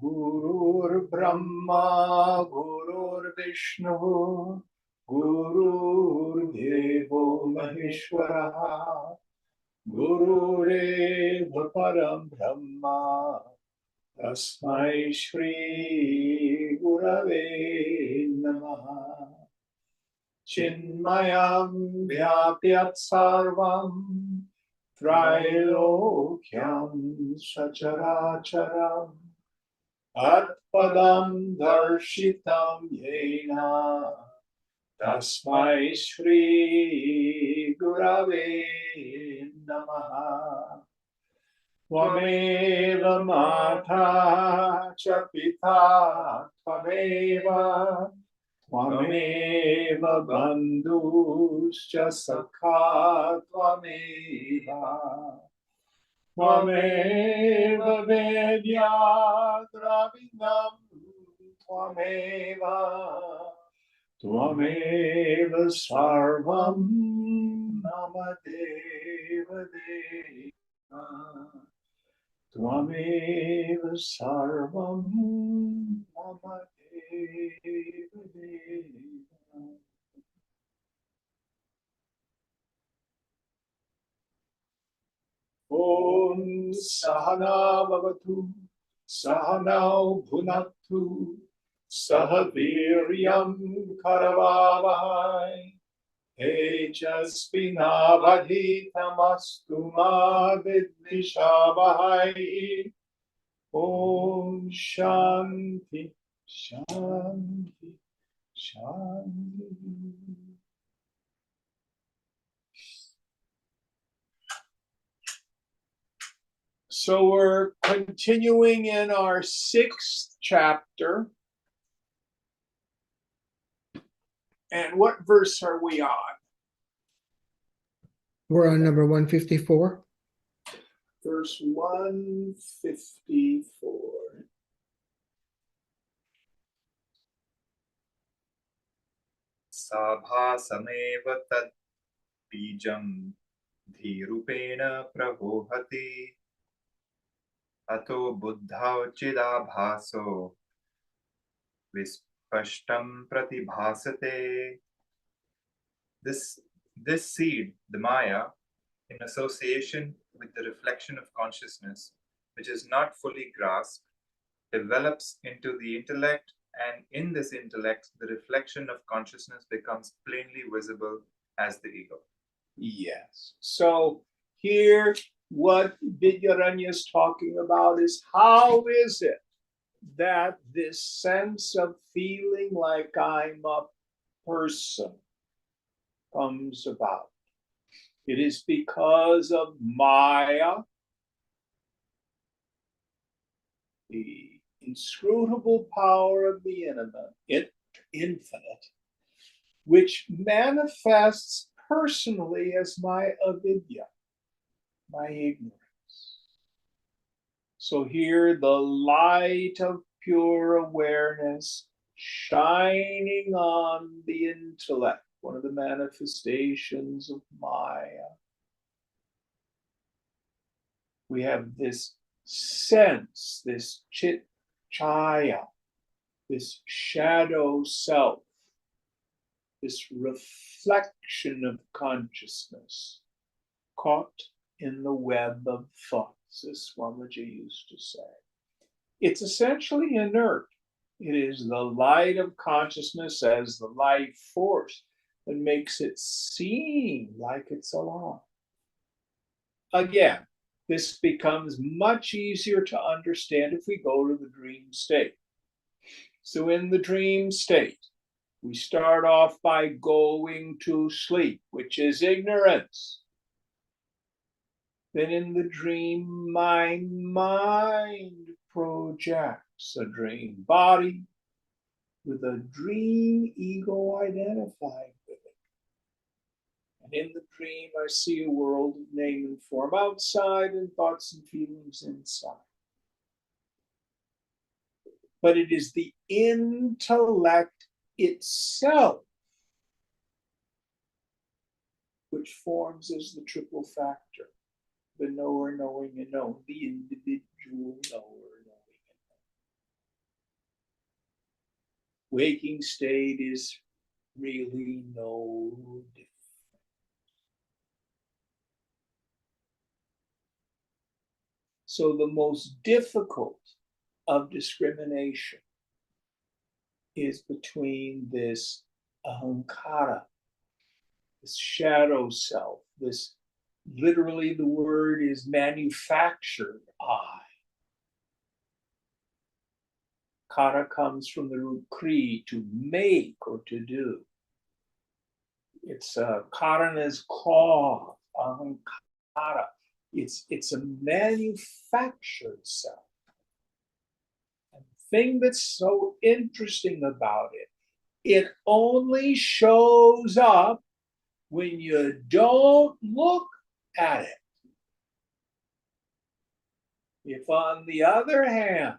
गुरुर्ब्रह्मा गुरुर्विष्णु गुरुर्देवो महेश्वरः गुरुरेव परं ब्रह्मा तस्मै श्री गुरवे नमः। चिन्मयं व्याप्य सर्वं त्रैलोक्यं सचराचरम् Atpadam darshitam yena tasmai shri gurave namaha. Tvameva mata cha pita tvameva tvameva bandhuscha sakha tvameva Tvameva vedya dravinam Tvameva sarvam mama deva deva Tvameva sarvam mama deva deva. Om Sahana Bhavatu Sahanau Bhunaktu Sahaviryam Karavavahai Tejasvinavadhitamastu ma vidvishavahai. Om Shanti Shanti Shanti. So we're continuing in our 6th chapter. And what verse are we on? We're on number 154. Verse 154. Sabhasameva tad bijam dhirupena pravohati ato buddhau chidabhaso vispashtam pratibhasate. This seed, the Maya, in association with the reflection of consciousness, which is not fully grasped, develops into the intellect, and in this intellect, the reflection of consciousness becomes plainly visible as the ego. Yes. So here, what Vidyaranya is talking about is how is it that this sense of feeling like I'm a person comes about? It is because of Maya, the inscrutable power of the infinite, which manifests personally as my avidya, my ignorance. So here the light of pure awareness shining on the intellect, one of the manifestations of Maya. We have this sense, this chit chaya, this shadow self, this reflection of consciousness caught in the web of thoughts, as Swamiji used to say. It's essentially inert. It is the light of consciousness as the life force that makes it seem like it's alive. Again, this becomes much easier to understand if we go to the dream state. So in the dream state, we start off by going to sleep, which is ignorance. Then in the dream, my mind projects a dream body with a dream ego identified with it. And in the dream, I see a world of name and form outside and thoughts and feelings inside. But it is the intellect itself which forms as the triple factor, the knower, knowing, and known, the individual knower, knowing, and known. Waking state is really no different. So the most difficult of discrimination is between this ahankara, this shadow self, this literally the word is manufactured I. Kara comes from the root kri, to make or to do. It's karana's cause, ahankara. It's a manufactured self. And the thing that's so interesting about it, it only shows up when you don't look at it. If, on the other hand,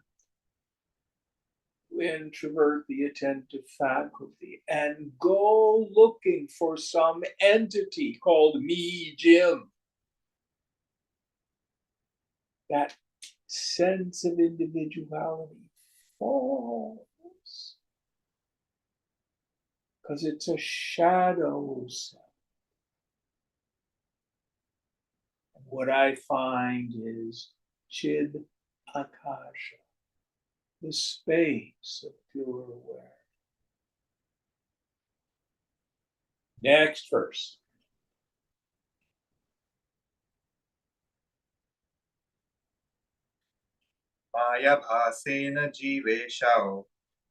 we introvert the attentive faculty and go looking for some entity called me, Jim, that sense of individuality falls because it's a shadow self. And what I find is Chid Akasha, the space of pure awareness. Next verse. Maya bhasena jiveshao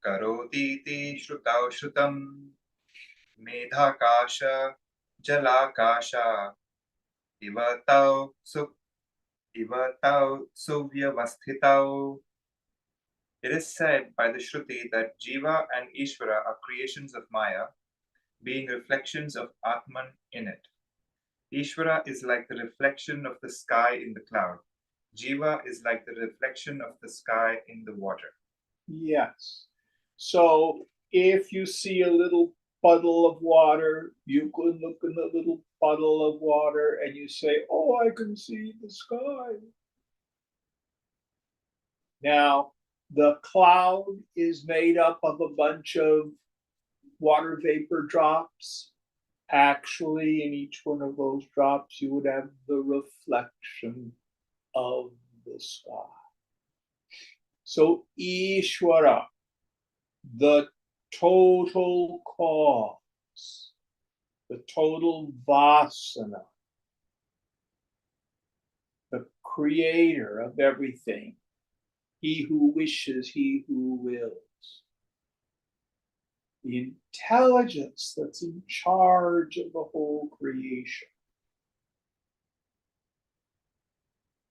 karotīti śrutau śrutam medhakasha jalakasha ivatau suvyavasthitau. It is said by the Shruti that Jiva and Ishvara are creations of Maya, being reflections of Atman in it. Ishvara is like the reflection of the sky in the cloud. Jiva is like the reflection of the sky in the water. Yes. So if you see a little puddle of water, you could look in the little puddle of water and you say, oh, I can see the sky. Now, the cloud is made up of a bunch of water vapor drops. Actually, in each one of those drops, you would have the reflection of the sky. So Ishvara, the total cause, the total vasana, the creator of everything, he who wishes, he who wills, the intelligence that's in charge of the whole creation,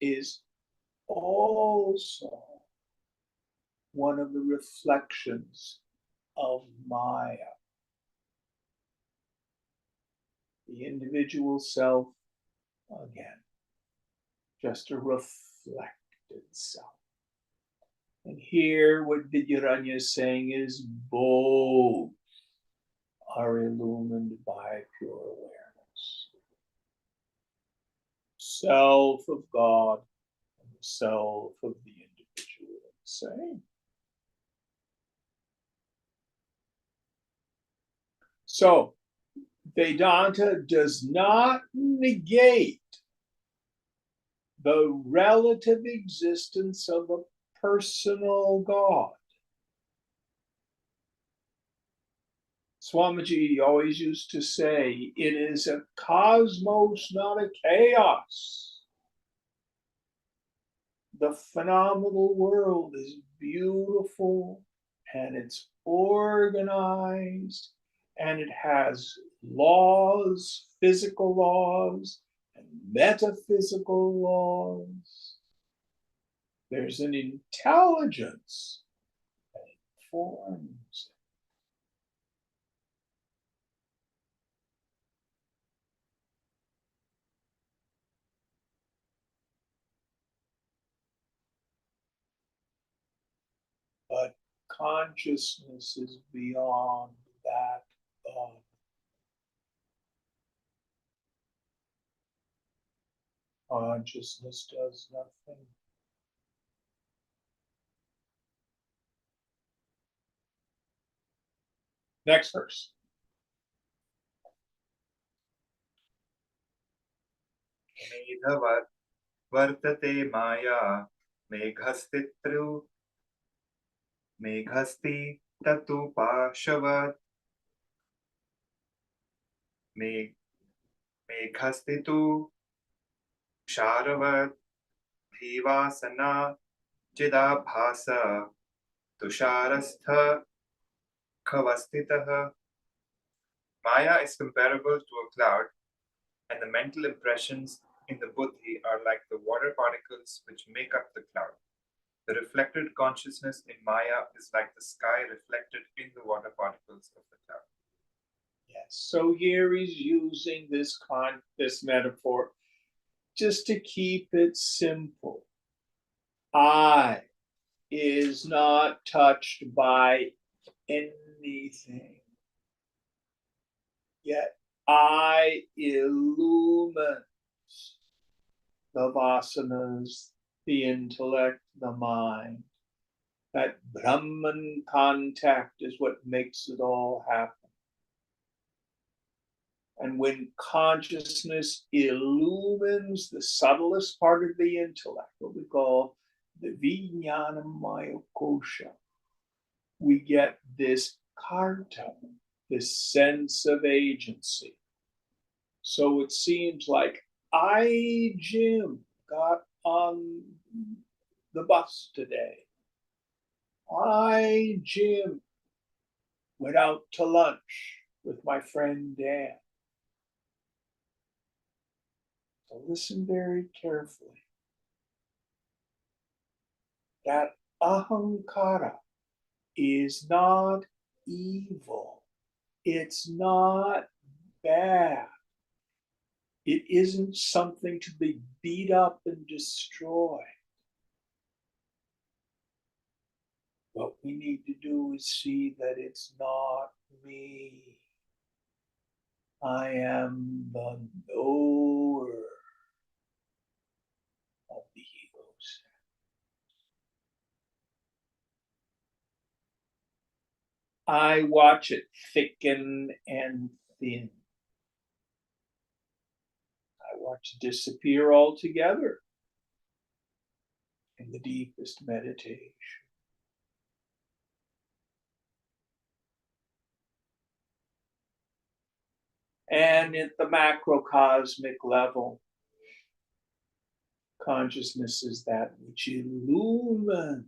is also one of the reflections of Maya. The individual self, again, just a reflected self. And here what Vidyaranya is saying is both are illumined by pure awareness. Self of God and the self of the individual are the same. So Vedanta does not negate the relative existence of a personal God. Swamiji always used to say, it is a cosmos, not a chaos. The phenomenal world is beautiful and it's organized and it has laws, physical laws and metaphysical laws. There's an intelligence that informs. But consciousness is beyond that. Consciousness does nothing. Next verse. मेघवत् वर्तते माया मेघस्तित्रु मेघस्ति ततु पाशवत् मेघस्तितु क्षारवत् धीवासना चिदाभास तुषारस्थ खवस्तितः. Maya is comparable to a cloud, and the mental impressions in the buddhi are like the water particles which make up the cloud. The reflected consciousness in Maya is like the sky reflected in the water particles of the cloud. Yes. So here he's using this metaphor just to keep it simple. I is not touched by anything. Yet I illumines the vasanas, the intellect, the mind. That Brahman contact is what makes it all happen. And when consciousness illumines the subtlest part of the intellect, what we call the Vijnanamaya kosha, we get this karta, this sense of agency. So it seems like I, Jim, got on the bus today. I, Jim, went out to lunch with my friend Dan. So listen very carefully. That ahankara is not evil. It's not bad. It isn't something to be beat up and destroyed. What we need to do is see that it's not me. I am the knower of the ego sense. I watch it thicken and thin. I watch it disappear altogether in the deepest meditation. And at the macrocosmic level, consciousness is that which illumines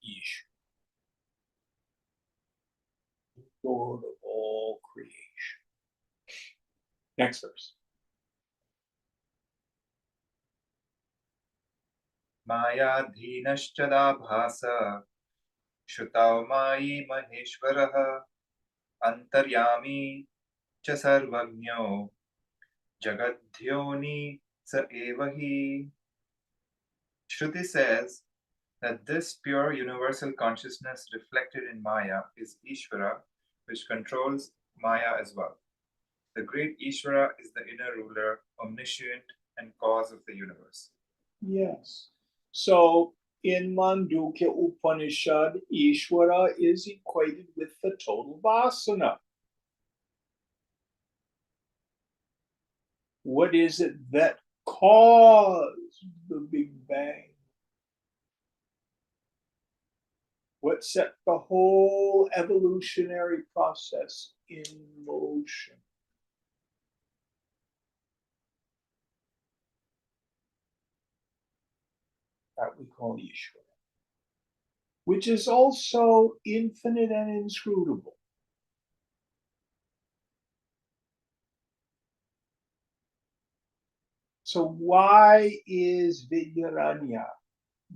Ishvara, Lord of all creation. Next verse. मायाधीनश्चदाभास श्रुतौ मायी महेश्वरः अन्तर्यामी च सर्वज्ञो जगद्ध्योनि स एव हि. Shruti says that this pure universal consciousness reflected in Maya is Ishvara, which controls Maya as well. The great Ishvara is the inner ruler, omniscient, and cause of the universe. Yes. So in Mandukya Upanishad, Ishvara is equated with the total vasana. What is it that caused the Big Bang? What set the whole evolutionary process in motion? That we call Ishvara, which is also infinite and inscrutable. So why is Vidyaranya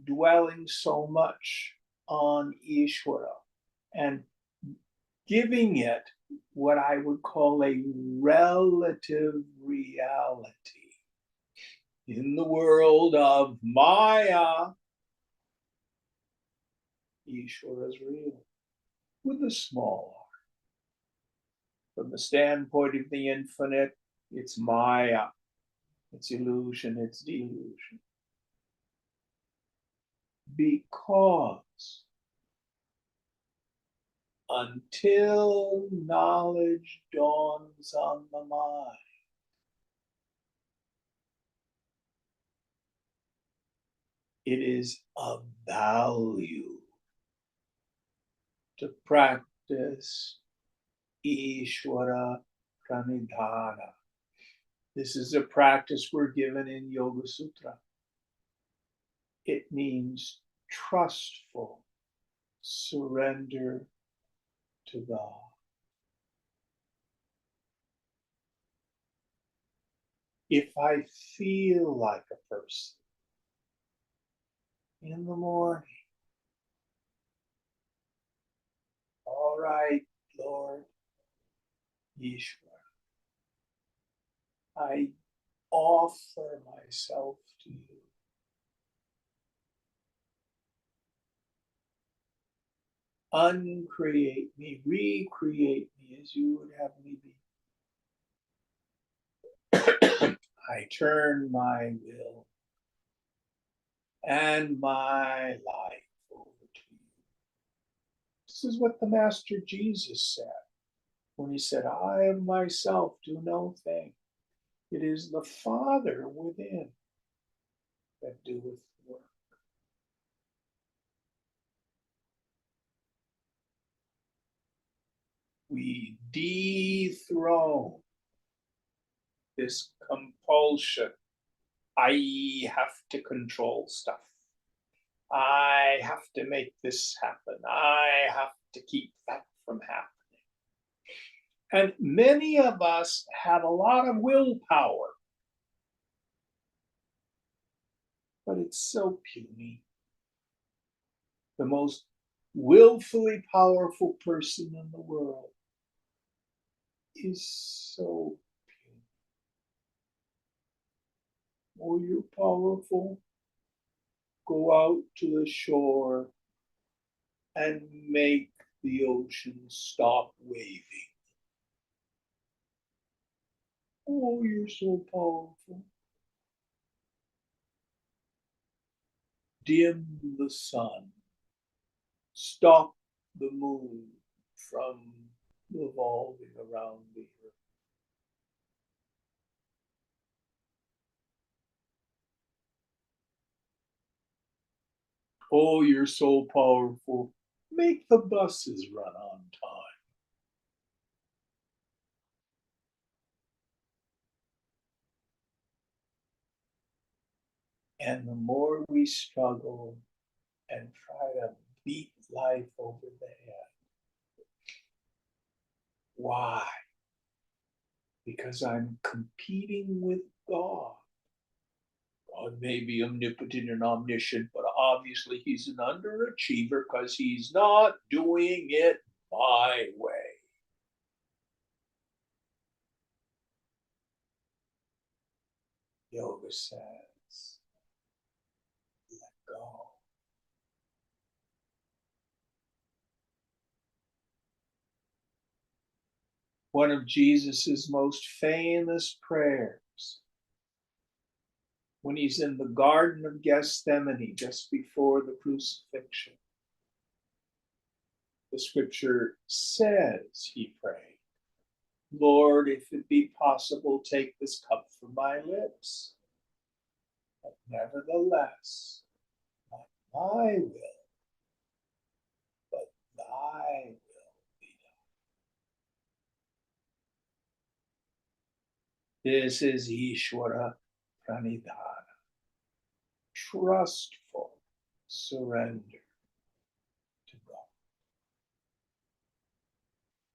dwelling so much on Ishvara and giving it what I would call a relative reality? In the world of Maya, Ishvara is real with a small r. From the standpoint of the infinite, it's Maya, it's illusion, it's delusion. Because until knowledge dawns on the mind, it is of value to practice Ishvara Pranidhana. This is a practice we're given in Yoga Sutra. It means trustful surrender to God. If I feel like a person in the morning, all right, Lord Ishvara, I offer myself to you. Uncreate me, recreate me as you would have me be. I turn my will and my life over to you. This is what the Master Jesus said when he said, I of myself do no thing. It is the Father within that doeth work. We dethrone this compulsion. I have to control stuff. I have to make this happen. I have to keep that from happening. And many of us have a lot of willpower, but it's so puny. The most willfully powerful person in the world is so puny. Oh, you're powerful. Go out to the shore and make the ocean stop waving. Oh, you're so powerful. Dim the sun. Stop the moon from revolving around the earth. Oh, you're so powerful. Make the buses run on time. And the more we struggle and try to beat life over the head. Why? Because I'm competing with God. God may be omnipotent and omniscient, but obviously he's an underachiever because he's not doing it my way. Yoga says, let go. One of Jesus's most famous prayers, when he's in the Garden of Gethsemane just before the crucifixion, the scripture says he prayed, Lord, if it be possible, take this cup from my lips. But nevertheless, not my will, but thy will be done. This is Ishvara Pranidhana, trustful surrender to God.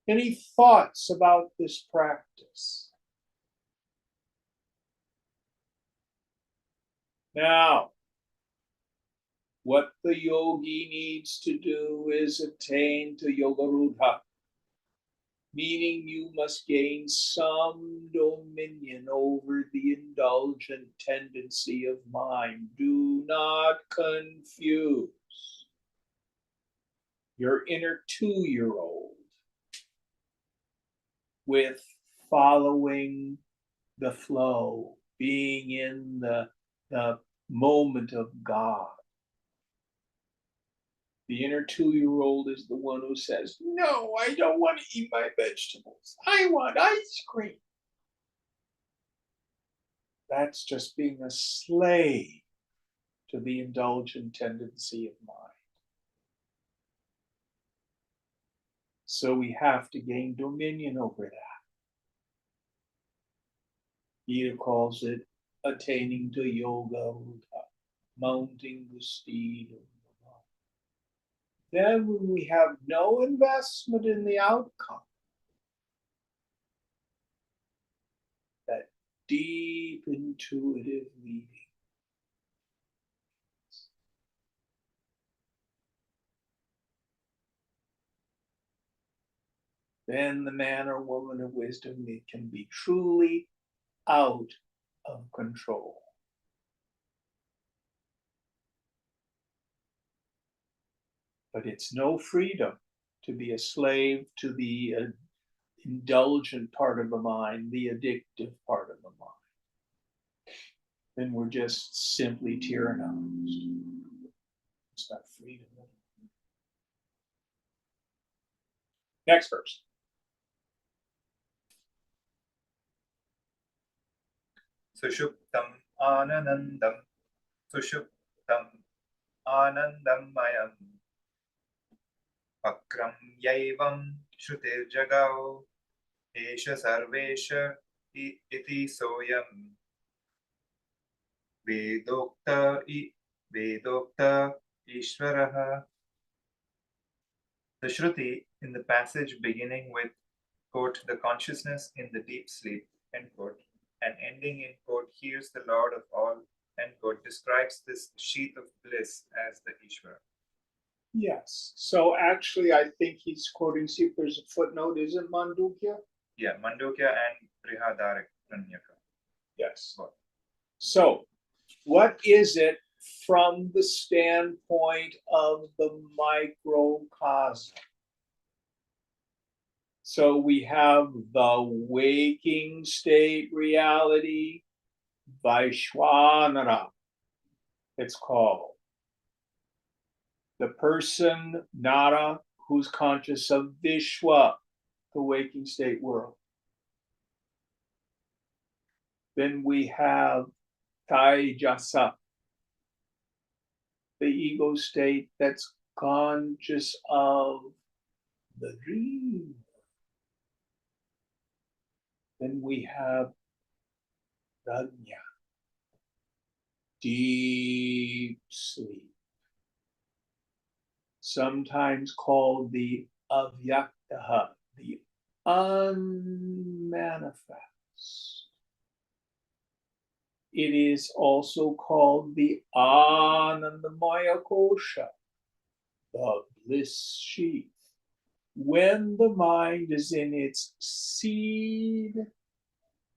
Any thoughts about this practice? Now, what the yogi needs to do is attain to yogarudha, meaning you must gain some dominion over the indulgent tendency of mind. Do not confuse your inner 2-year-old with following the flow, being in the moment of God. The inner 2-year-old is the one who says, "No, I don't want to eat my vegetables. I want ice cream." That's just being a slave to the indulgent tendency of mind. So we have to gain dominion over that. Gita calls it attaining to yoga, mounting the steed of the mind. Then when we have no investment in the outcome, that deep intuitive leading, then the man or woman of wisdom, it can be truly out of control. But it's no freedom to be a slave to the indulgent part of the mind, the addictive part of the mind. Then we're just simply tyrannized. It's not freedom. Next verse. Sushuptam ananandam, sushuptam anandamayam, akram yaivam shrutirjagao, esha sarvesha iti soyam, vedokta ishvaraha. The Shruti in the passage beginning with, quote, the consciousness in the deep sleep, end quote, and ending in, quote, he is the Lord of all, end quote, describes this sheath of bliss as the Ishvara. Yes. So actually, I think he's quoting, see if there's a footnote, is it Mandukya? Yeah, Mandukya and Brihadaranyaka. Yes. Both. So, what is it from the standpoint of the microcosm? So we have the waking state reality, Vaishwanara, it's called. The person, Nara, who's conscious of Vishwa, the waking state world. Then we have Taijasa, the ego state that's conscious of the dream. Then we have Prajna, deep sleep, sometimes called the Avyaktaha, the unmanifest. It is also called the Anandamaya Kosha, the bliss sheath, when the mind is in its seed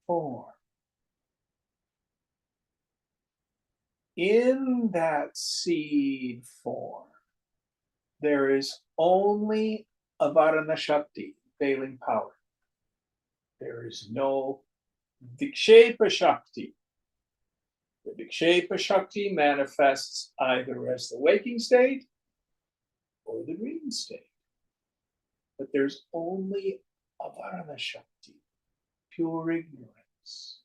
form. In that seed form, there is only Avarana Shakti, veiling power. There is no Vikshepa Shakti. The Vikshepa Shakti manifests either as the waking state or the dream state. But there's only Avarana Shakti, pure ignorance.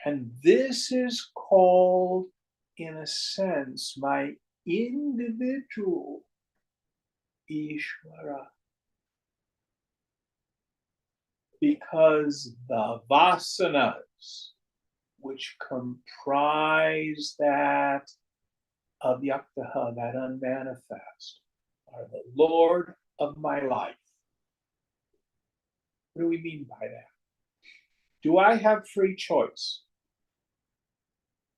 And this is called, in a sense, my individual Ishvara. Because the vasanas, which comprise that avyaktaha, that unmanifest, are the Lord of my life. What do we mean by that? Do I have free choice?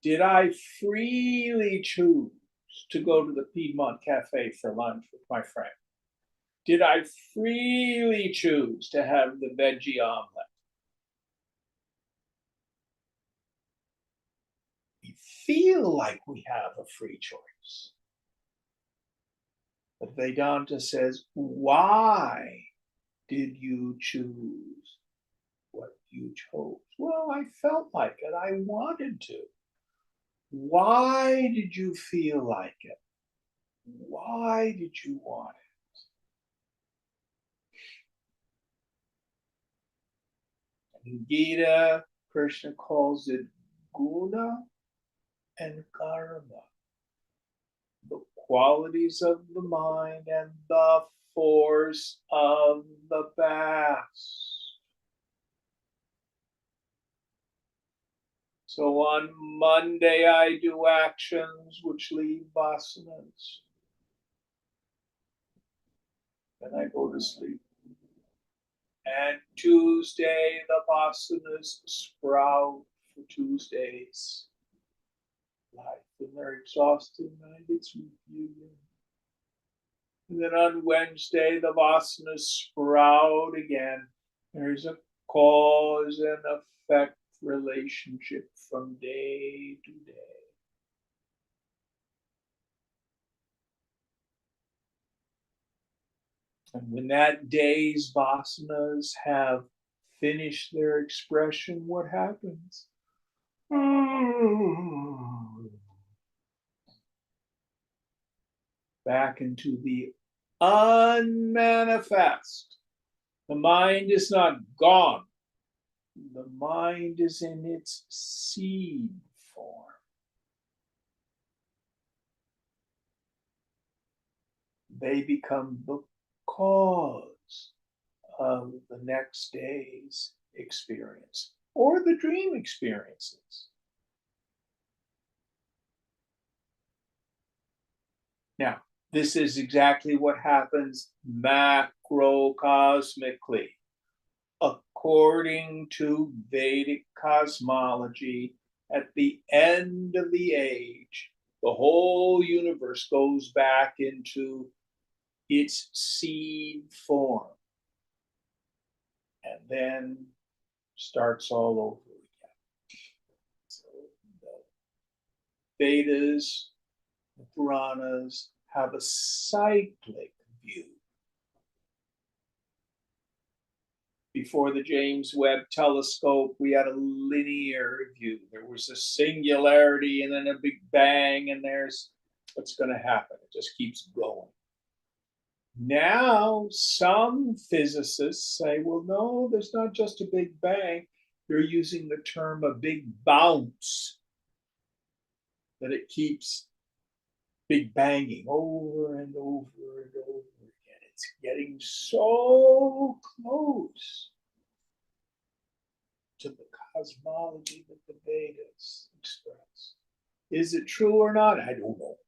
Did I freely choose to go to the Piedmont Cafe for lunch with my friend? Did I freely choose to have the veggie omelet? We feel like we have a free choice. But Vedanta says, why did you choose what you chose? Well, I felt like it. I wanted to. Why did you feel like it? Why did you want it? In Gita, Krishna calls it guna and karma, the qualities of the mind and the force of the past. So on Monday, I do actions which leave vasanas. Then I go to sleep. And Tuesday, the vasanas sprout for Tuesday's life. And they're exhausted, and I get some refueling. And then on Wednesday, the vasanas sprout again. There's a cause and effect relationship from day to day. And when that day's vasanas have finished their expression, what happens? Back into the unmanifest. The mind is not gone. The mind is in its seed form. They become the cause of the next day's experience or the dream experiences. Now, this is exactly what happens macrocosmically. According to Vedic cosmology, at the end of the age, the whole universe goes back into its seed form and then starts all over again. So the Vedas, the Puranas have a cyclic view. Before the James Webb Telescope, we had a linear view. There was a singularity and then a big bang, and there's what's going to happen. It just keeps going. Now, some physicists say, well, no, there's not just a big bang. They're using the term a big bounce, that it keeps big banging over and over and over again. It's getting so close to the cosmology that the Vedas express. Is it true or not? I don't know.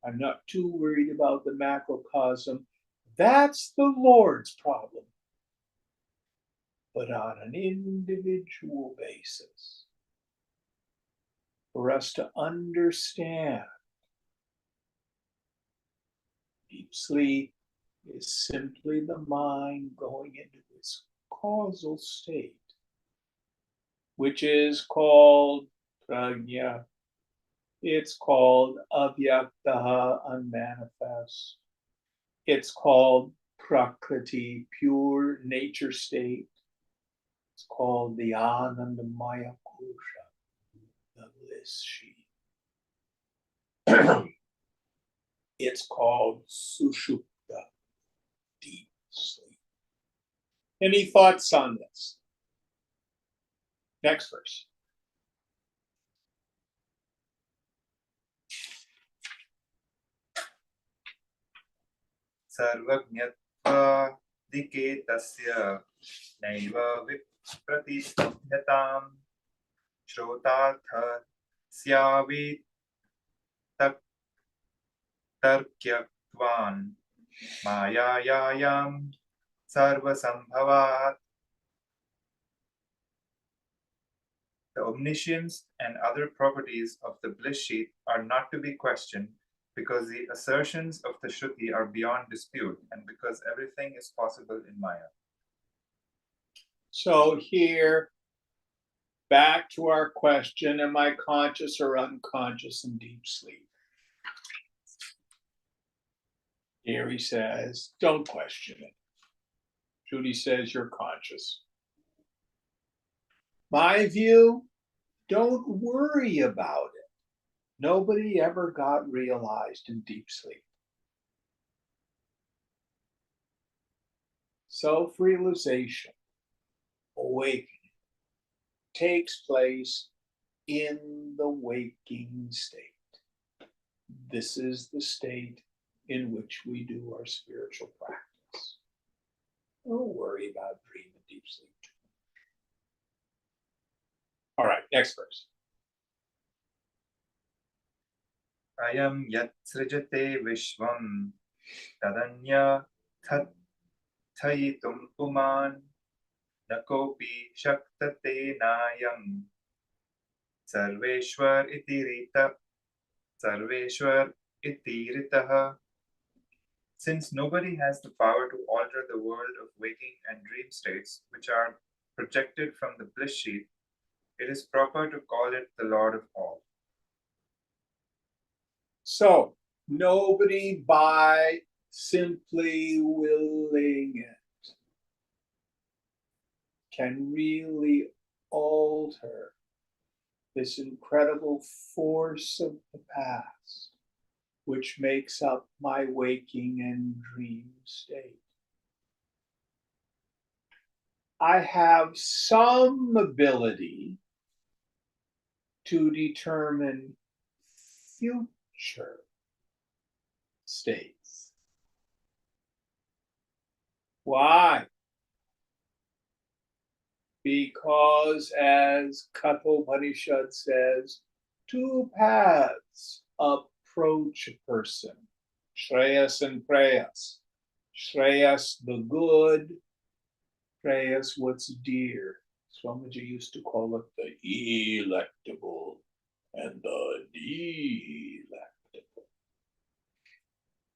I'm not too worried about the macrocosm. That's the Lord's problem. But on an individual basis, for us to understand, deep sleep is simply the mind going into this causal state, which is called prajna. It's called avyaktaha, unmanifest. It's called prakriti, pure nature state. It's called the anandamaya kosha, the bliss sheet. It's called sushupta, deep sleep. Any thoughts on this? Next verse. सर्वज्ञत्वादिकेतस्य naive विप्रतिष्ठतां श्रोतार्थस्यावितर्क्यत्वान् मायायां सर्वसम्भवात्. The omniscience and other properties of the bliss sheath are not to be questioned because the assertions of the Shruti are beyond dispute and because everything is possible in Maya. So here, back to our question, am I conscious or unconscious in deep sleep? Here he says, don't question it. Judy says, you're conscious. My view, don't worry about it. Nobody ever got realized in deep sleep. Self-realization, awakening, takes place in the waking state. This is the state in which we do our spiritual practice. Don't worry about dream and deep sleep. All right, next verse. Ayam yat srijate vishvam tadanya thayitum puman nakopi shaktate nayam sarveshwar iti ritah. Since nobody has the power to alter the world of waking and dream states which are projected from the bliss sheath, it is proper to call it the Lord of all. So, nobody by simply willing it can really alter this incredible force of the past, which makes up my waking and dream state. I have some ability to determine future states. Why? Because, as Kathopanishad says, two paths approach a person, Shreyas and Preyas. Shreyas, the good, Preyas, what's dear. Swamiji used to call it the electable and the delectable.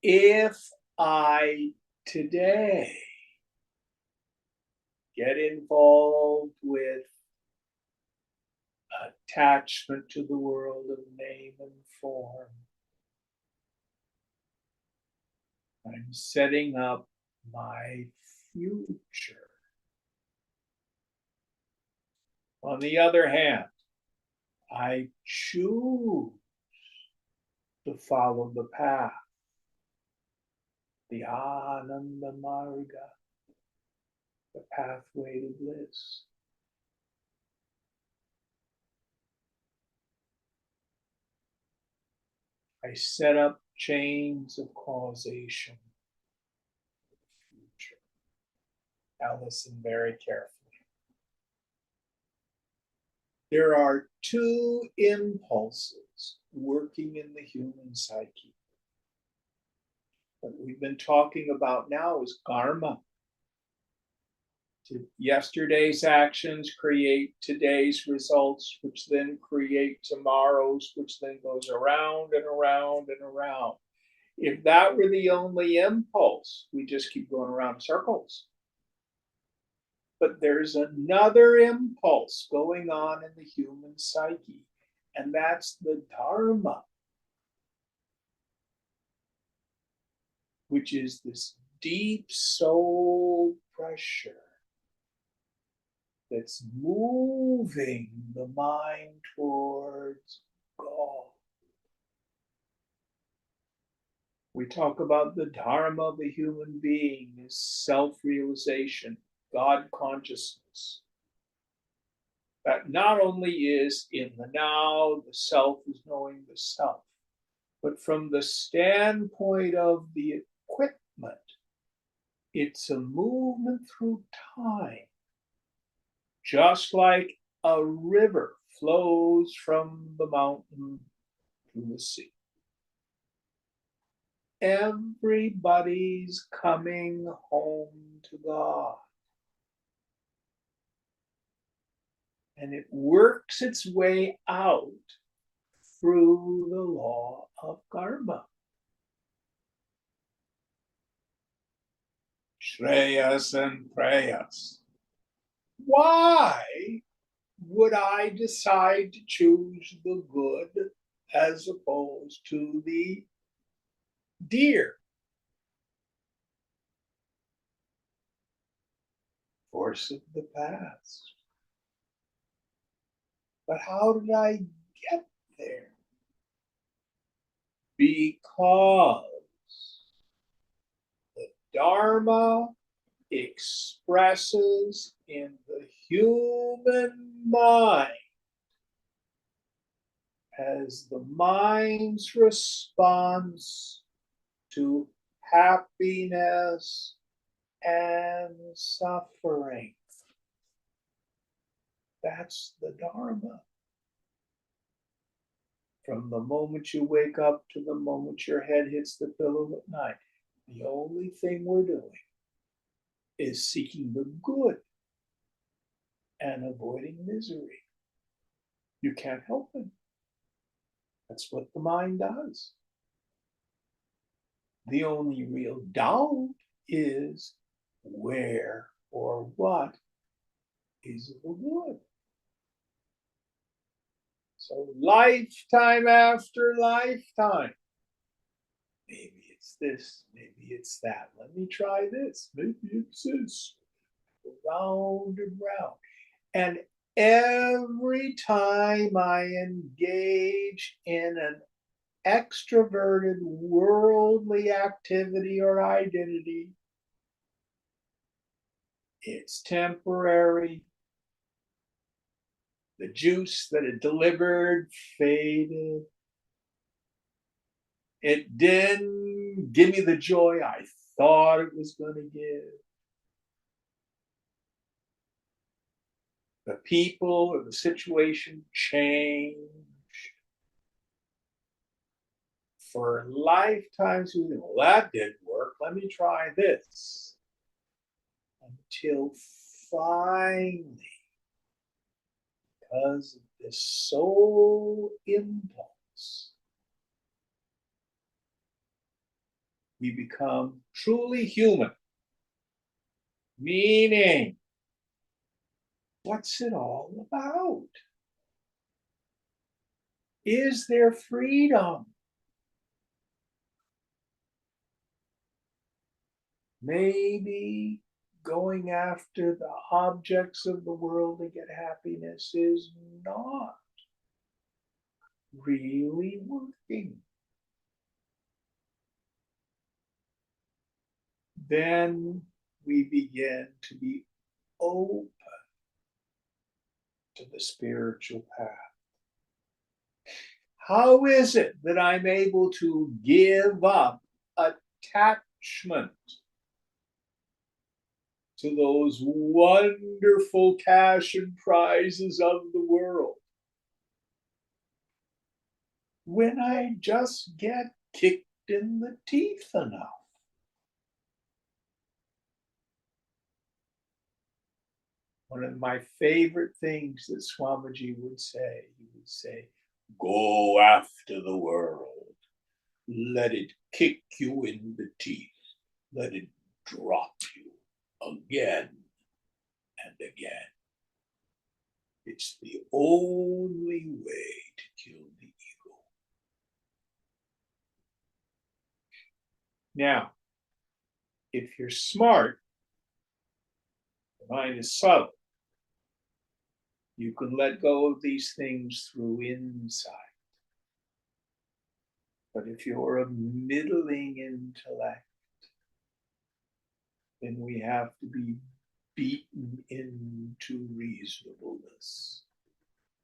If I today get involved with attachment to the world of name and form, I'm setting up my future. On the other hand, I choose to follow the path, the Ananda Marga, the pathway to bliss. I set up chains of causation for the future. Now listen very carefully. There are two impulses working in the human psyche. What we've been talking about now is karma. Yesterday's actions create today's results, which then create tomorrow's, which then goes around and around and around. If that were the only impulse, we just keep going around in circles. But there's another impulse going on in the human psyche, and that's the dharma, which is this deep soul pressure that's moving the mind towards God. We talk about the dharma of a human being is self-realization, God consciousness. That not only is in the now, the self is knowing the self, but from the standpoint of the equipment, it's a movement through time. Just like a river flows from the mountain to the sea. Everybody's coming home to God. And it works its way out through the law of karma. Shreyas and prayas. Why would I decide to choose the good as opposed to the dear? Force of the past. But how did I get there? Because the Dharma expresses in the human mind as the mind's response to happiness and suffering. That's the Dharma. From the moment you wake up to the moment your head hits the pillow at night, the only thing we're doing is seeking the good and avoiding misery. You can't help it. That's what the mind does. The only real doubt is where or what is the good. So lifetime after lifetime, maybe it's this, maybe it's that. Let me try this, maybe it's this. Round and round. And every time I engage in an extroverted worldly activity or identity, it's temporary. The juice that it delivered faded. It didn't give me the joy I thought it was going to give. The people or the situation changed. For lifetimes, well, that didn't work. Let me try this. Until finally, because of this soul impulse, we become truly human. Meaning, what's it all about? Is there freedom? Maybe going after the objects of the world to get happiness is not really working. Then we begin to be open to the spiritual path. How is it that I'm able to give up attachment to those wonderful cash and prizes of the world when I just get kicked in the teeth enough? One of my favorite things that Swamiji would say, he would say, go after the world. Let it kick you in the teeth. Let it drop you again and again. It's the only way to kill the ego. Now, if you're smart, the mind is subtle. You can let go of these things through insight. But if you're a middling intellect, then we have to be beaten into reasonableness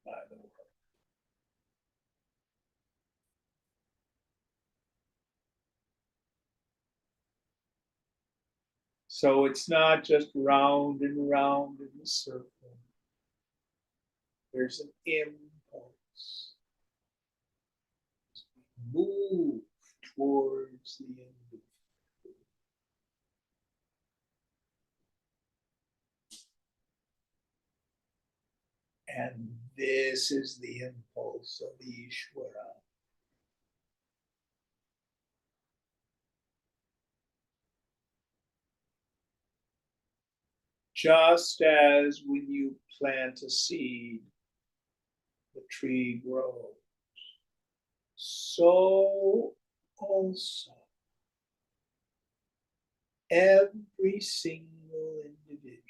by the world. So it's not just round and round in the circle. There's an impulse. Move towards the end. And this is the impulse of Ishvara. Just as when you plant a seed, the tree grows, so also every single individual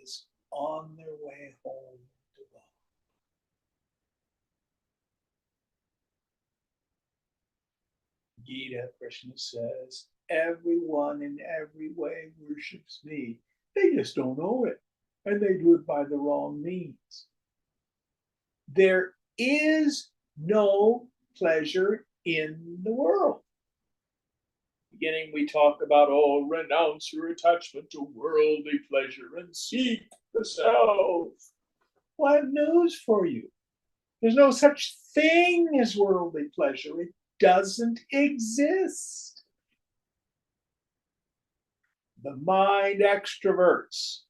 is on their way home to God. Gita, Krishna says, everyone in every way worships me. They just don't know it, and they do it by the wrong means. There is no pleasure in the world. Beginning, we talk about, oh, renounce your attachment to worldly pleasure and seek the self. Well, I have news for you. There's no such thing as worldly pleasure. It doesn't exist. The mind extroverts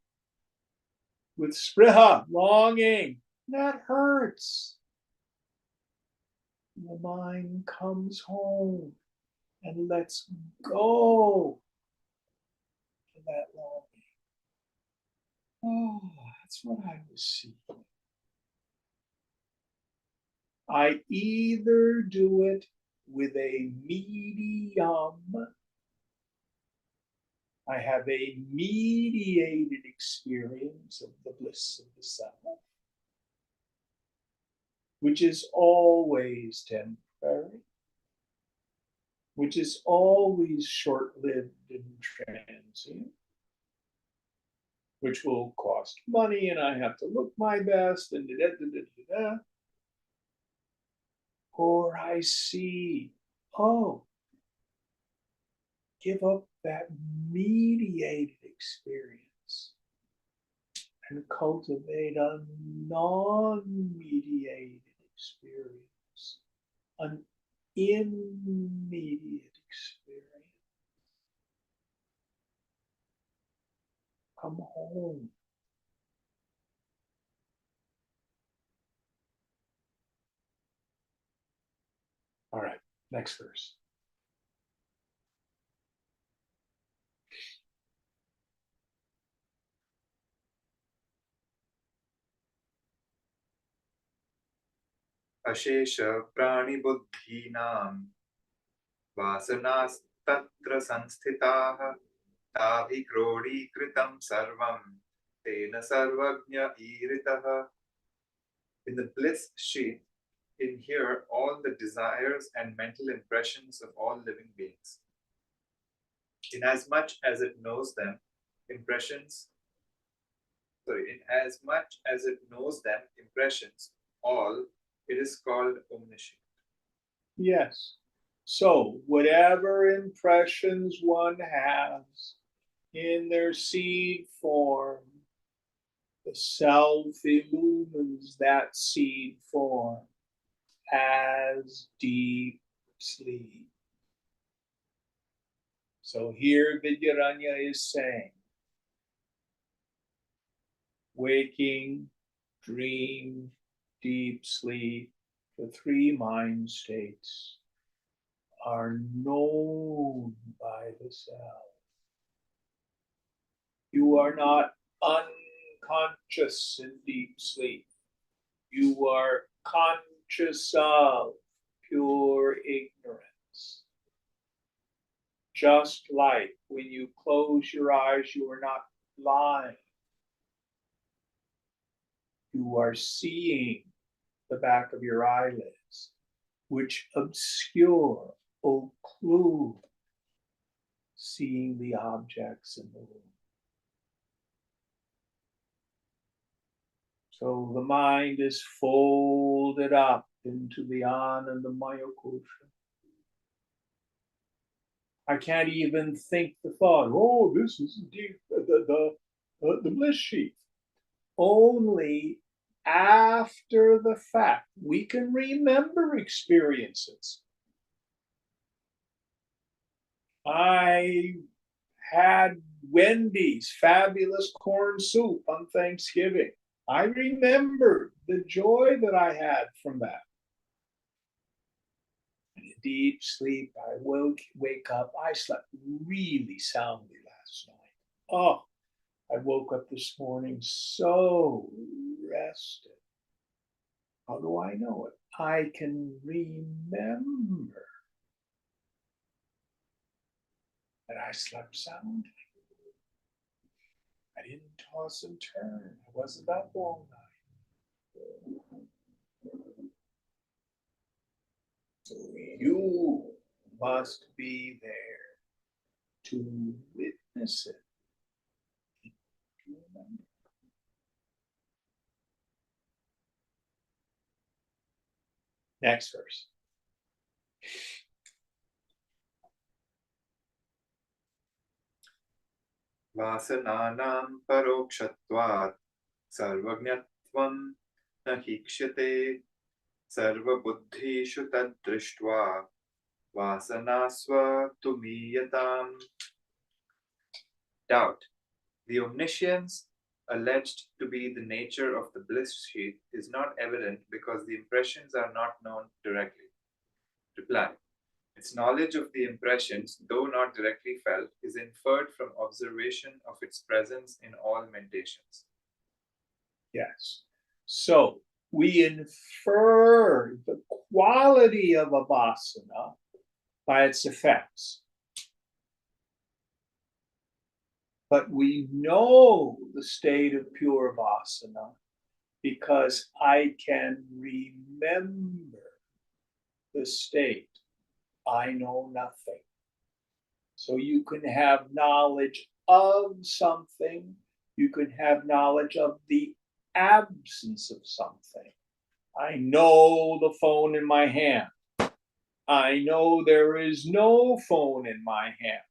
with spriha, longing. That hurts. The mind comes home and lets go of that longing. Oh, that's what I was seeking. I either do it with a medium, I have a mediated experience of the bliss of the self, which is always temporary, which is always short-lived and transient, which will cost money and I have to look my best and da-da-da-da-da-da. Or I see, oh, give up that mediated experience and cultivate a non-mediated experience, an immediate experience. Come home. All right, next verse. अशेष प्राणिबुद्धीनां वासनास्तत्र संस्थिताः ताभिक्रोडीकृतं सर्वं तेन सर्वज्ञ ईरितः. In the bliss sheath inhere all the desires and mental impressions of all living beings. Inasmuch as it knows them, all, it is called omniscient. Yes. So, whatever impressions one has in their seed form, the self illumines that seed form as deep sleep. So here Vidyaranya is saying, waking, dream, deep sleep, the three mind states are known by the self. You are not unconscious in deep sleep. You are conscious of pure ignorance. Just like when you close your eyes, you are not blind. You are seeing the back of your eyelids, which obscure, occlude seeing the objects in the room. So the mind is folded up into the Anandamaya Kosha. I can't even think the thought, oh, this is deep, the bliss sheath. Only after the fact we can remember experiences. I had Wendy's fabulous corn soup on Thanksgiving. I remember the joy that I had from that. In a deep sleep, I wake up. I slept really soundly last night. Oh, I woke up this morning so rested. How do I know it? I can remember that I slept soundly. I didn't toss and turn. I wasn't up all night. So you must be there to witness it. Next verse. वासनानां परोक्षत्वात् सर्वज्ञत्वं न हीक्ष्यते सर्वबुद्धिषु तद्दृष्ट्वा वासनास्व तुमीयताम्. Doubt. The omniscience alleged to be the nature of the bliss sheath is not evident because the impressions are not known directly. Reply. Its knowledge of the impressions, though not directly felt, is inferred from observation of its presence in all mentations. Yes. So we infer the quality of a vasana by its effects. But we know the state of pure vasana because I can remember the state. I know nothing. So you can have knowledge of something, you can have knowledge of the absence of something. I know the phone in my hand. I know there is no phone in my hand.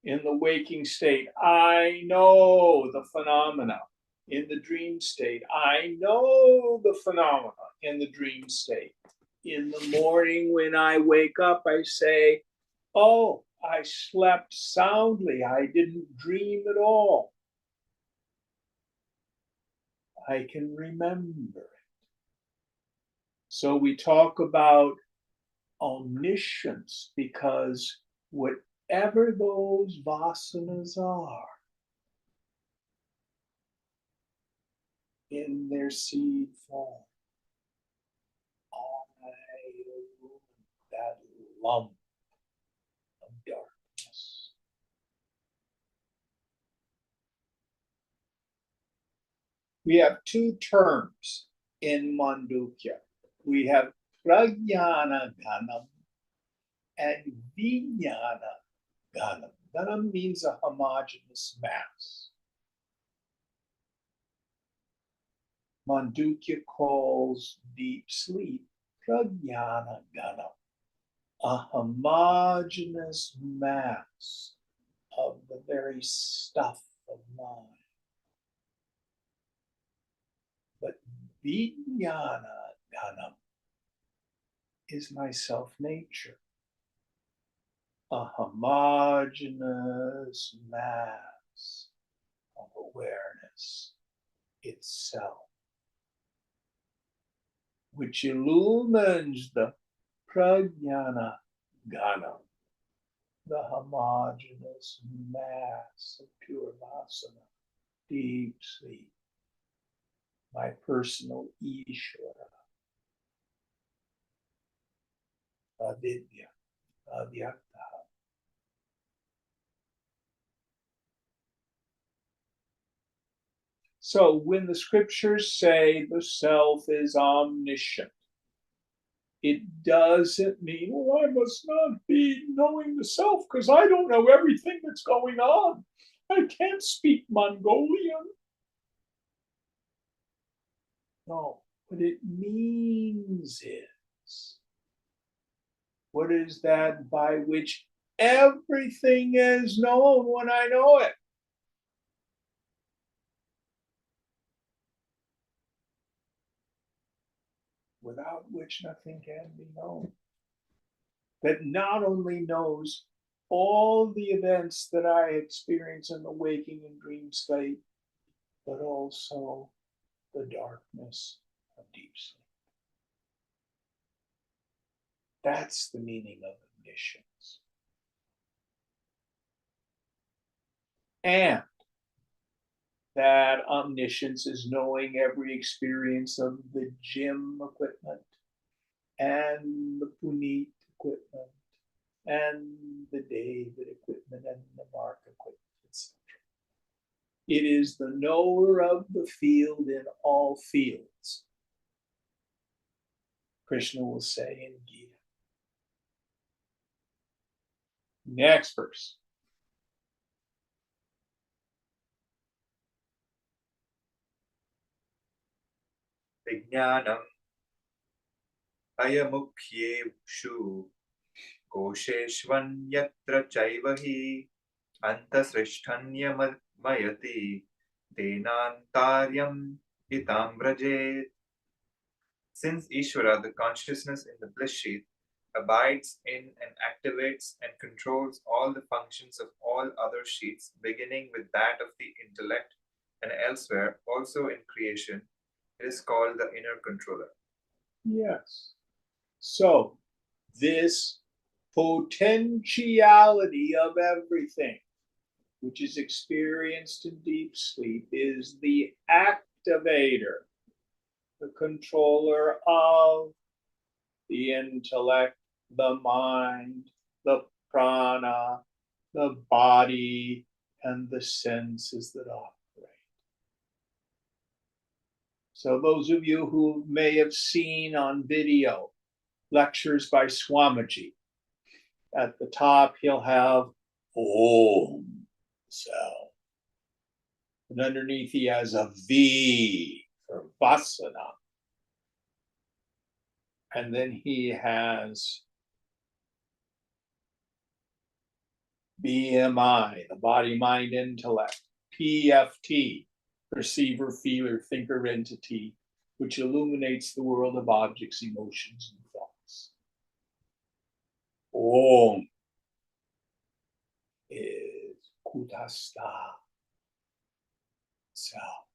In the waking state, I know the phenomena. In the dream state, I know the phenomena in the dream state. In the morning when I wake up, I say, oh, I slept soundly. I didn't dream at all. I can remember it. So we talk about omniscience because whatever those vasanas are in their seed form, that lump of darkness. We have two terms in Mandukya. We have Prajnana Ganam and Vijnana Ganam. Ganam means a homogeneous mass. Mandukya calls deep sleep Prajnana Ganam, a homogeneous mass of the very stuff of mind. But Vijnana Ganam is my self-nature, a homogeneous mass of awareness itself, which illumines the Prajnana Ganam, the homogeneous mass of pure vasana, deep sleep, my personal Ishvara, avidya, avyakta. So when the scriptures say the self is omniscient, it doesn't mean, well, I must not be knowing the self because I don't know everything that's going on. I can't speak Mongolian. No, what it means is, what is that by which everything is known when I know it? Without which nothing can be known. That not only knows all the events that I experience in the waking and dream state, but also the darkness of deep sleep. That's the meaning of omniscience. And that omniscience is knowing every experience of the gym equipment and the Puneet equipment and the David equipment and the Mark equipment, etc. It is the knower of the field in all fields. Krishna will say in Gita. Next verse. Vijnanam ayamukhyevshu kosheshvanyatra chaiva hi antasrishthanyamayati tenantaryam itambrajet. Since Ishvara, the consciousness in the bliss sheath, abides in and activates and controls all the functions of all other sheaths, beginning with that of the intellect and elsewhere, also in creation, it is called the inner controller. Yes. So, this potentiality of everything, which is experienced in deep sleep, is the activator, the controller of the intellect, the mind, the prana, the body, and the senses that operate. So, those of you who may have seen on video lectures by Swamiji, at the top he'll have Om sound. And underneath he has a V for Vasana. And then he has BMI, the body, mind, intellect, PFT, perceiver, feeler, thinker, entity, which illuminates the world of objects, emotions, and thoughts. Om is Kutastha, self,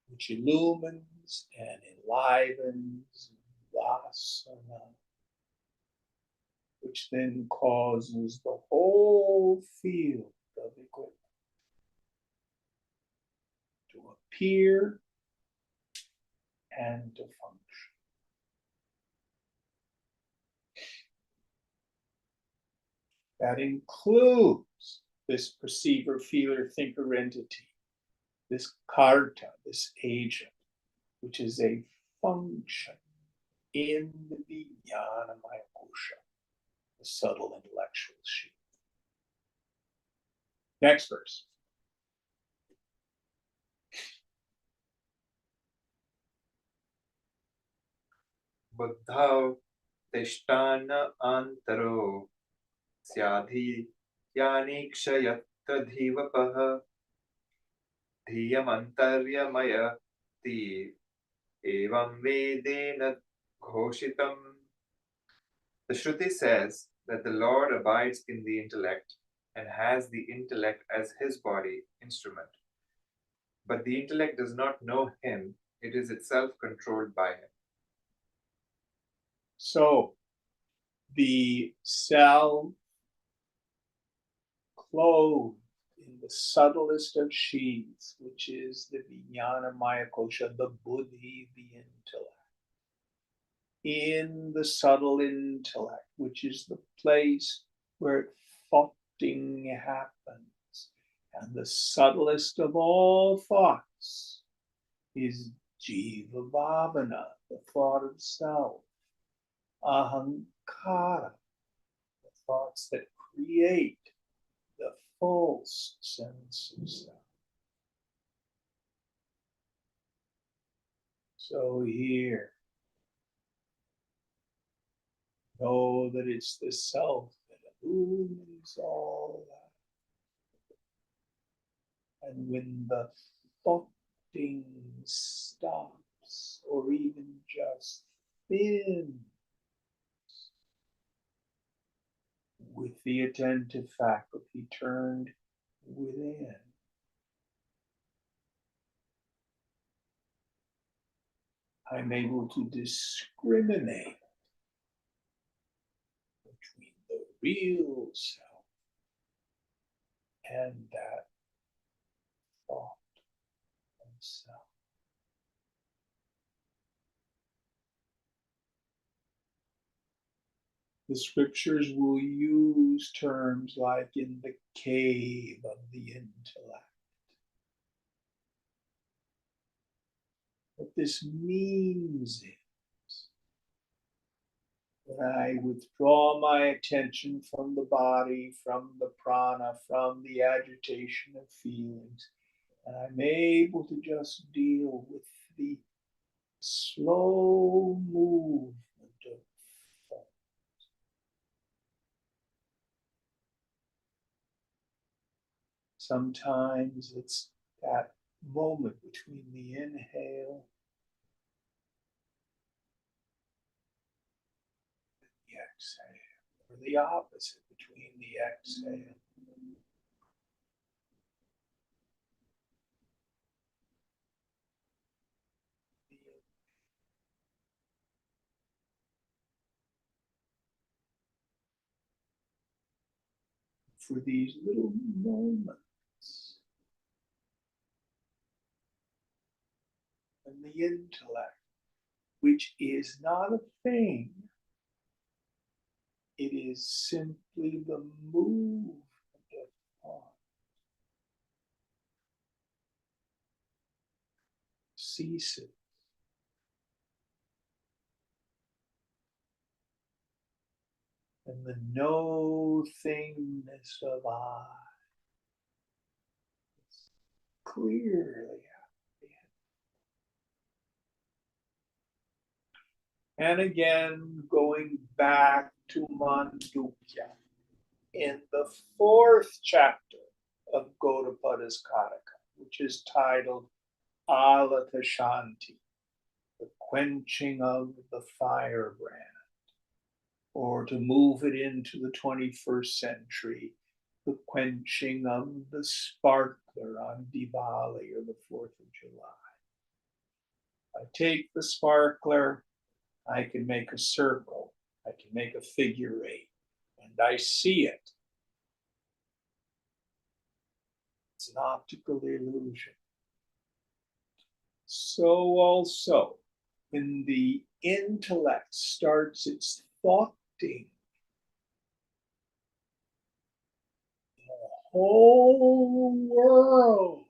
which illumines and enlivens Vasana, which then causes the whole field of equipment to appear and to function. That includes this perceiver, feeler, thinker entity, this karta, this agent, which is a function in the vijnana maya kosha, the subtle intellectual sheath. Next verse. Buddhav tishtana antaro syadhi yanikshayatra dhivapah dhiyamantaryamayati evam vedena ghoshitam. The Shruti says that the Lord abides in the intellect and has the intellect as his body, instrument. But the intellect does not know him, it is itself controlled by him. So the self clothed in the subtlest of sheaths, which is the vijnana maya kosha, the buddhi, the intellect. In the subtle intellect, which is the place where thoughting happens. And the subtlest of all thoughts is jiva bhavana, the thought of self. Ahankara, the thoughts that create the false sense of self. So here, know that it's the self that illumines all that. And when the thoughting stops, or even just thins, with the attentive faculty turned within. I'm able to discriminate between the real self and that thought of self. The scriptures will use terms like in the cave of the intellect. What this means is when I withdraw my attention from the body, from the prana, from the agitation of feelings, and I'm able to just deal with the slow movement of thought. Sometimes it's that moment between the inhale and the exhale, or the opposite between the exhale. For these little moments, and the intellect, which is not a thing, it is simply the movement of thought, ceases. And the no thingness of I is clearly happening. And again, going back to Mandukya, in the fourth chapter of Gaudapada's Kataka, which is titled Alata Shanti, the quenching of the firebrand, or to move it into the 21st century, the quenching of the sparkler on Diwali or the 4th of July. I take the sparkler, I can make a circle, I can make a figure eight, and I see it. It's an optical illusion. So also, when the intellect starts its thoughting, the whole world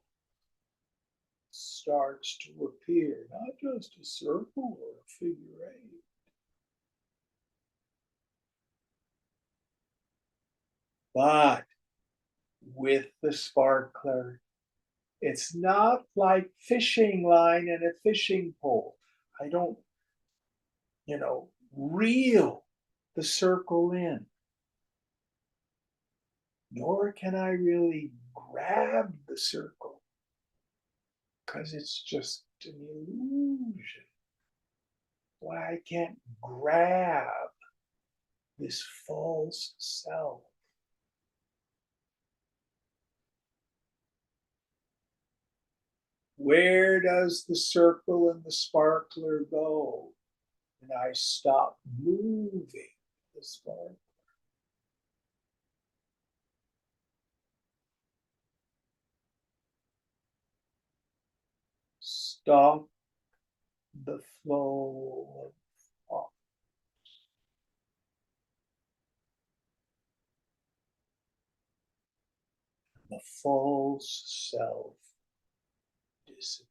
starts to appear, not just a circle or a figure eight. But with the sparkler, it's not like fishing line and a fishing pole. I don't, reel the circle in, nor can I really grab the circle because it's just an illusion. Why I can't grab this false self. Where does the circle and the sparkler go? And I stop moving the sparkler. Stop the flow of thought. The false self disappears.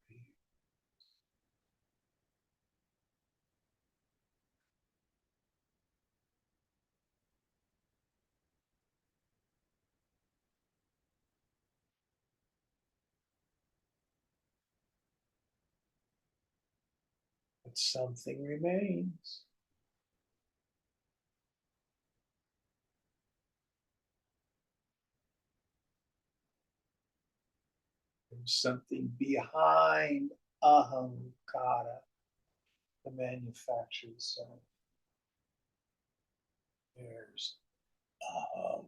But something remains. There's something behind ahankara, the manufactured self. There's uh,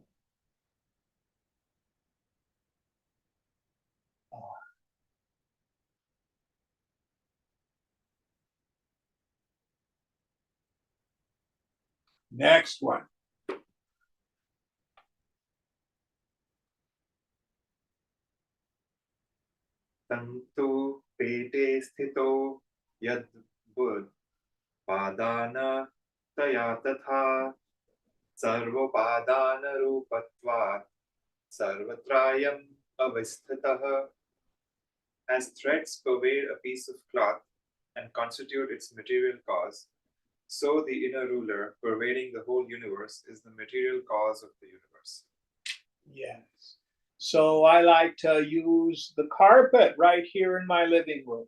next one. तन्तु पेटे स्थितो यद्वद् पादान तया तथा सर्वोपादानरूपत्वात् सर्वत्रायम् अवस्थितः. As threads pervade a piece of cloth and constitute its material cause, so the inner ruler pervading the whole universe is the material cause of the universe. Yes. So I like to use the carpet right here in my living room.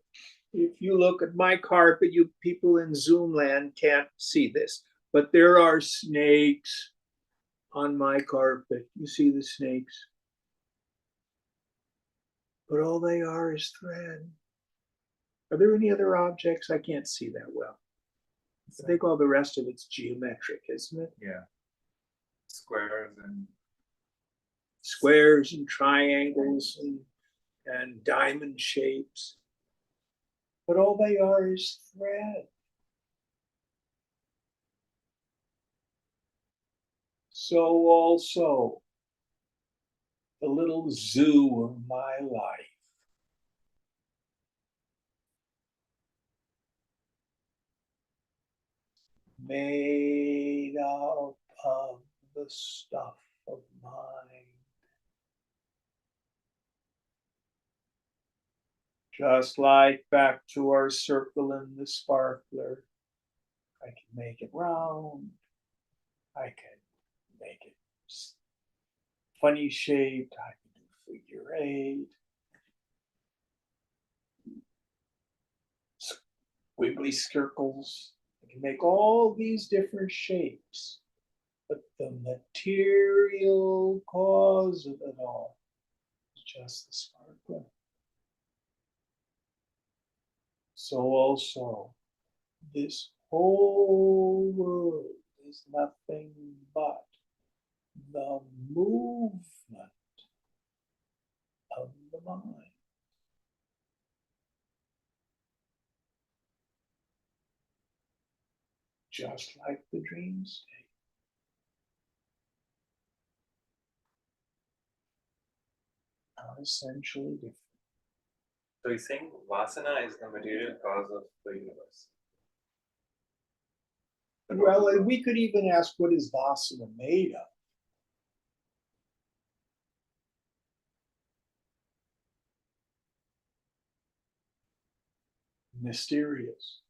If you look at my carpet, you people in Zoom land can't see this, but there are snakes on my carpet. You see the snakes? But all they are is thread. Are there any other objects? I can't see that well. I think all the rest of it's geometric, isn't it? Yeah. Squares and Triangles and diamond shapes. But all they are is thread. So also the little zoo of my life. Made up of the stuff of mind. Just like back to our circle in the sparkler. I can make it round. I can make it funny shaped. I can do figure eight. Wiggly circles. I can make all these different shapes. But the material cause of it all is just the sparkler. So also, this whole world is nothing but the movement of the mind. Just like the dream state. Not essentially different. so he's saying Vasana is the material cause of the universe. Well, and we could even ask, what is Vasana made of? Mysterious.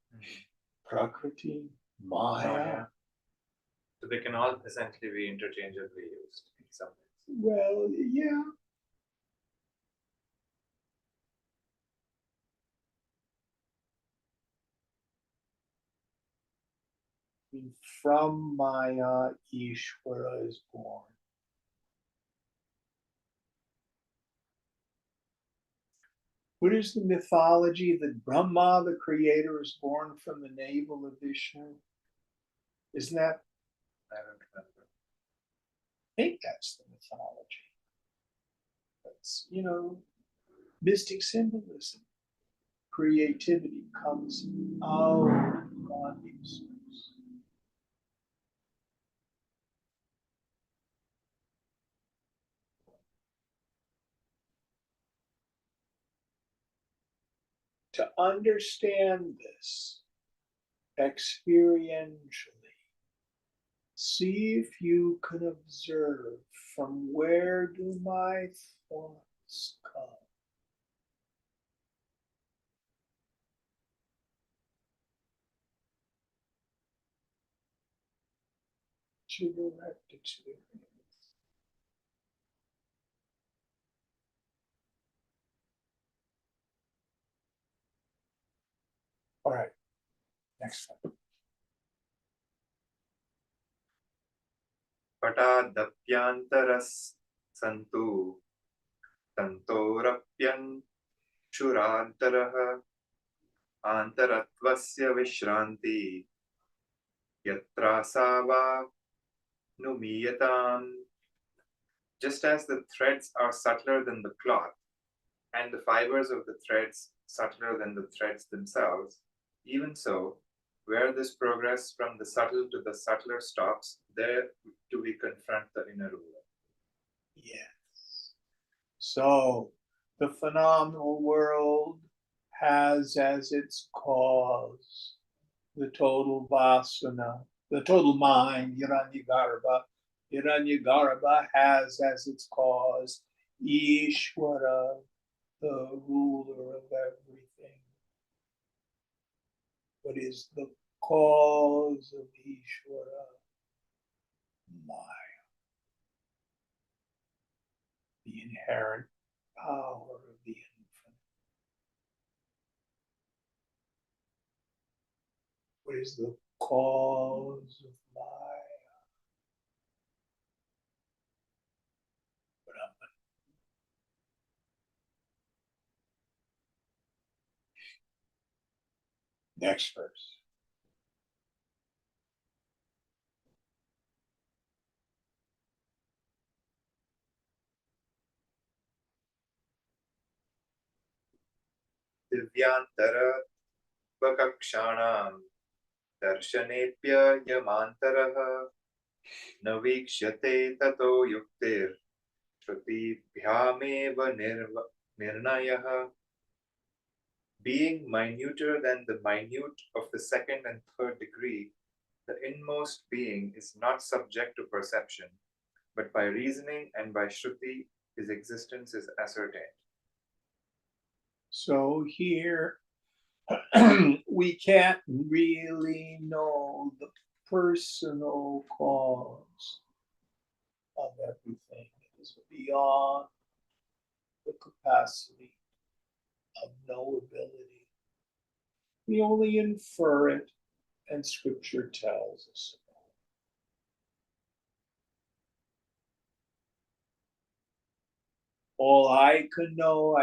Prakriti, Maya. So they can all essentially be interchangeably used in some ways. Well, yeah. From Maya, Ishvara is born. What is the mythology that Brahma, the creator, is born from the navel of Vishnu? Isn't that? I don't remember. I think that's the mythology. That's, mystic symbolism. Creativity comes out of bodies. To understand this experientially, see if you can observe, from where do my thoughts come? To direct experience. All right, next one. पटादप्यान्तरस् सन्तु तन्तोरप्यंशुरान्तरः आन्तरत्वस्य विश्रान्ति यत्रासा वा numiyatam. Just as the threads are subtler than the cloth, and the fibers of the threads subtler than the threads themselves, even so, where this progress from the subtle to the subtler stops, there do we confront the inner ruler. Yes. So the phenomenal world has as its cause the total vasana, the total mind, Hiranyagarbha. Hiranyagarbha has as its cause Ishvara, the ruler of everything. What is the cause of Ishvara? Maya, the inherent power of the infinite. What is the cause of Maya? Brahman. Next verse. Divyantara vakakshanam darshanepya yamantaraha न वीक्ष्यते ततो युक्तिर् श्रुतिभ्यामेव निर्णयः. Being minuter than the minute of the second and third degree, the inmost being is not subject to perception, but by reasoning and by Shruti, his existence is ascertained. So here we can't really know the personal cause of everything. It is beyond the capacity of knowability. We only infer it, and scripture tells us. All I can know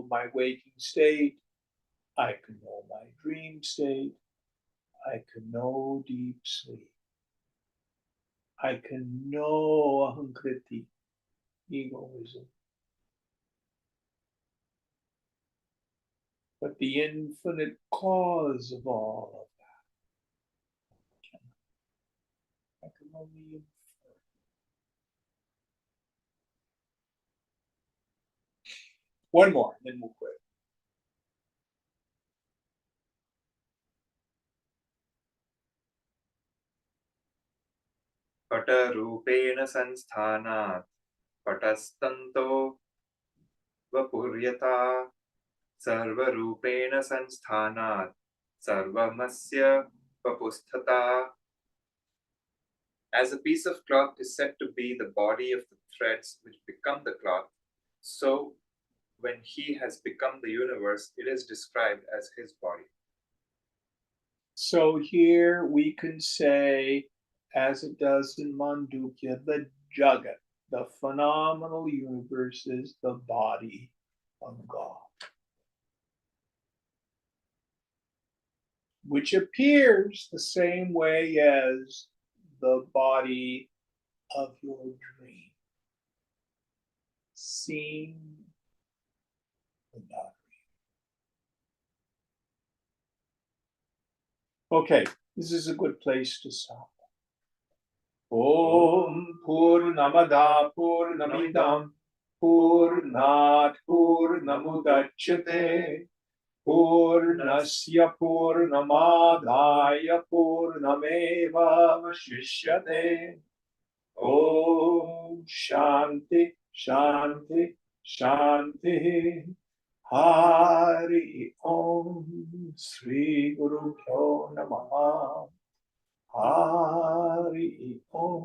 my waking state, I can know my dream state, I can know deep sleep. I can know ahankriti, egoism. But the infinite cause of all of that, I can only infer. One more, then we'll quit. पटरूपेण संस्थानात् पटस्तन्तो वपुर्यथा सर्वरूपेण संस्थानात् सर्वमस्य वपुस्तथा. As a piece of cloth is said to be the body of the threads which become the cloth, so when he has become the universe, it is described as his body. So here we can say, as it does in Mandukya, the Jagat, the phenomenal universe, is the body of God, which appears the same way as the body of your dream, seen but not real. Okay, this is a good place to stop. Om Purnamada Purnamidam Purnat Purnamudachyate Purnasya Purnamadaya Purnameva Vashishyate. Om Shanti Shanti Shanti. Hari Om Sri Guru Pyo Namaha. Hari Om.